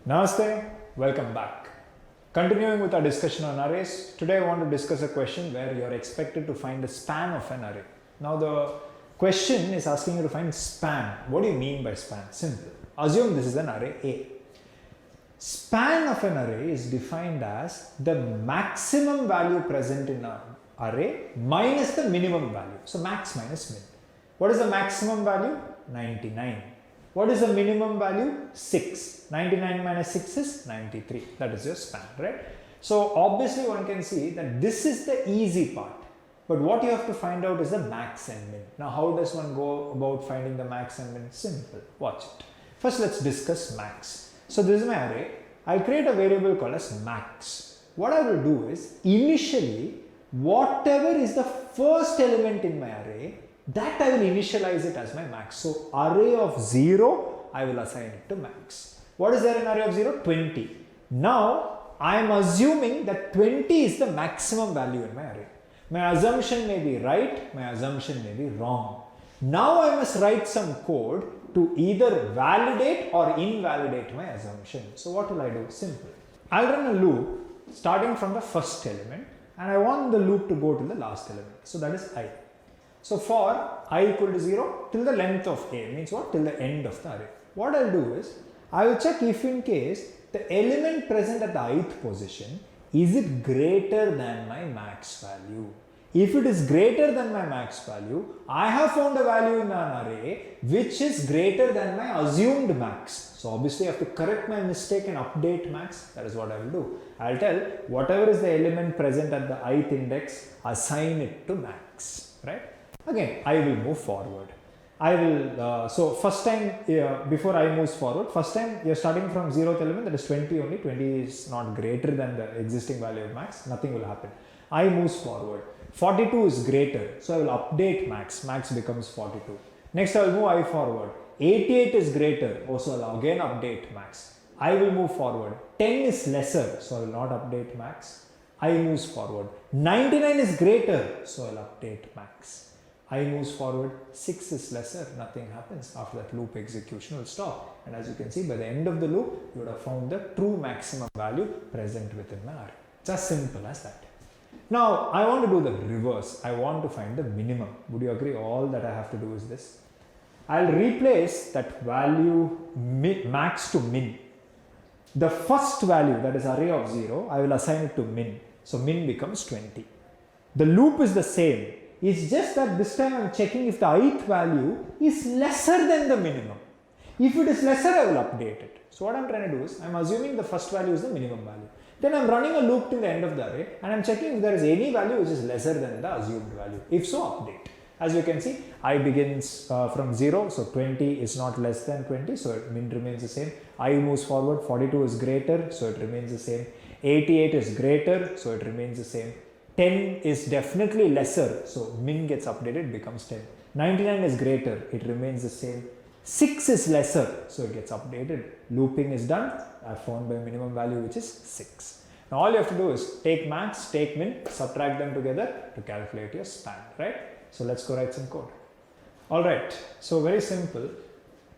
Namaste, welcome back. Continuing with our discussion on arrays, today I want to discuss a question where you are expected to find the span of an array. Now the question is asking you to find span. What do you mean by span? Simple. Assume this is an array A. Span of an array is defined as the maximum value present in an array minus the minimum value. So max minus min. What is the maximum value? 99. What is the minimum value? 6. 99 minus 6 is 93. That is your span, right? So obviously one can see that this is the easy part. But what you have to find out is the max and min. Now how does one go about finding the max and min? Simple. Watch it. First let's discuss max. So this is my array. I'll create a variable called as max. What I will do is initially whatever is the first element in my array, that I will initialize it as my max. So array of 0, I will assign it to max. What is there in array of 0? 20. Now I am assuming that 20 is the maximum value in my array. My assumption may be right, my assumption may be wrong. Now I must write some code to either validate or invalidate my assumption. So what will I do? Simple. I'll run a loop starting from the first element and I want the loop to go to the last element. So that is I. So for I equal to 0 till the length of A means what? Till the end of the array. What I'll do is I will check if in case the element present at the ith position, is it greater than my max value? If it is greater than my max value, I have found a value in an array which is greater than my assumed max. So obviously I have to correct my mistake and update max. That is what I will do. I will tell whatever is the element present at the ith index, assign it to max, right? Again, I will move forward. I will, so first time, before I move forward, first time you are starting from 0th element, that is 20 only. 20 is not greater than the existing value of max, nothing will happen. I moves forward. 42 is greater, so I will update max. Max becomes 42. Next I will move I forward. 88 is greater, also I'll again update max. I will move forward. 10 is lesser, so I will not update max. I moves forward. 99 is greater, so I'll update max. I moves forward, 6 is lesser, nothing happens. After that loop execution will stop. And as you can see, by the end of the loop, you would have found the true maximum value present within my array. It's as simple as that. Now, I want to do the reverse. I want to find the minimum. Would you agree? All that I have to do is this. I'll replace that value max to min. The first value, that is array of 0, I will assign it to min. So min becomes 20. The loop is the same. It's just that this time I am checking if the ith value is lesser than the minimum. If it is lesser, I will update it. So what I am trying to do is, I am assuming the first value is the minimum value. Then I am running a loop till the end of the array and I am checking if there is any value which is lesser than the assumed value. If so, update. As you can see, I begins from 0, so 20 is not less than 20, so min remains the same. I moves forward, 42 is greater, so it remains the same. 88 is greater, so it remains the same. 10 is definitely lesser, so min gets updated, becomes 10. 99 is greater, it remains the same. 6 is lesser, so it gets updated. Looping is done. I found my minimum value, which is 6. Now all you have to do is take max, take min, subtract them together to calculate your span, right? So let's go write some code. Alright, so very simple.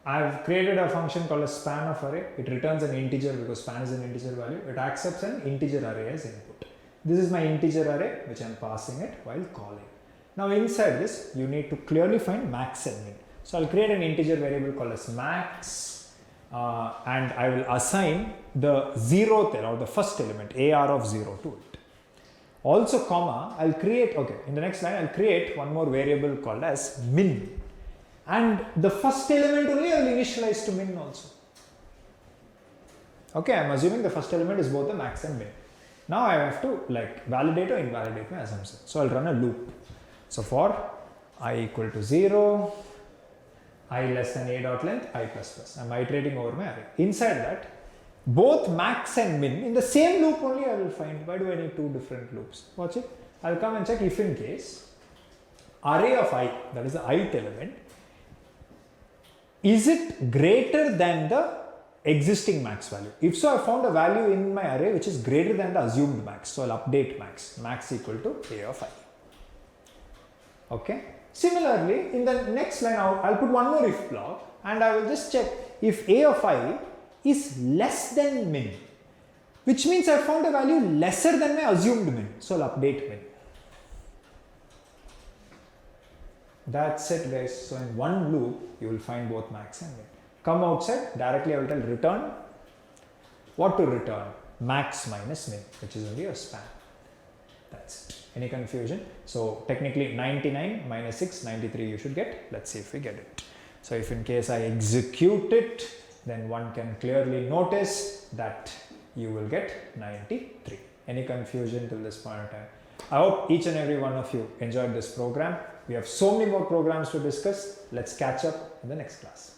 I've created a function called a span of array. It returns an integer because span is an integer value. It accepts an integer array as input. This is my integer array which I am passing it while calling. Now inside this, you need to clearly find max and min. So I'll create an integer variable called as max and I will assign the 0th or the first element AR of 0 to it. Also comma, I'll create, okay, in the next line I'll create one more variable called as min. And the first element only I will initialize to min also. Okay, I'm assuming the first element is both the max and min. Now I have to like validate or invalidate my assumption. So I'll run a loop. So for I equal to 0, I less than a dot length, I plus plus. I'm iterating over my array. Inside that, both max and min in the same loop only I will find. Why do I need two different loops? Watch it. I'll come and check if in case array of I, that is the ith element, is it greater than the existing max value? If so, I found a value in my array which is greater than the assumed max. So I'll update max. Max equal to a of I. Okay. Similarly, in the next line, I'll put one more if block and I will just check if a of I is less than min, which means I found a value lesser than my assumed min. So I'll update min. That's it guys. So in one loop, you will find both max and min. Come outside, directly I will tell return. What to return? Max minus min, which is only a span. That's it. Any confusion? So technically 99 minus 6, 93 you should get. Let's see if we get it. So if in case I execute it, then one can clearly notice that you will get 93. Any confusion till this point in time? I hope each and every one of you enjoyed this program. We have so many more programs to discuss. Let's catch up in the next class.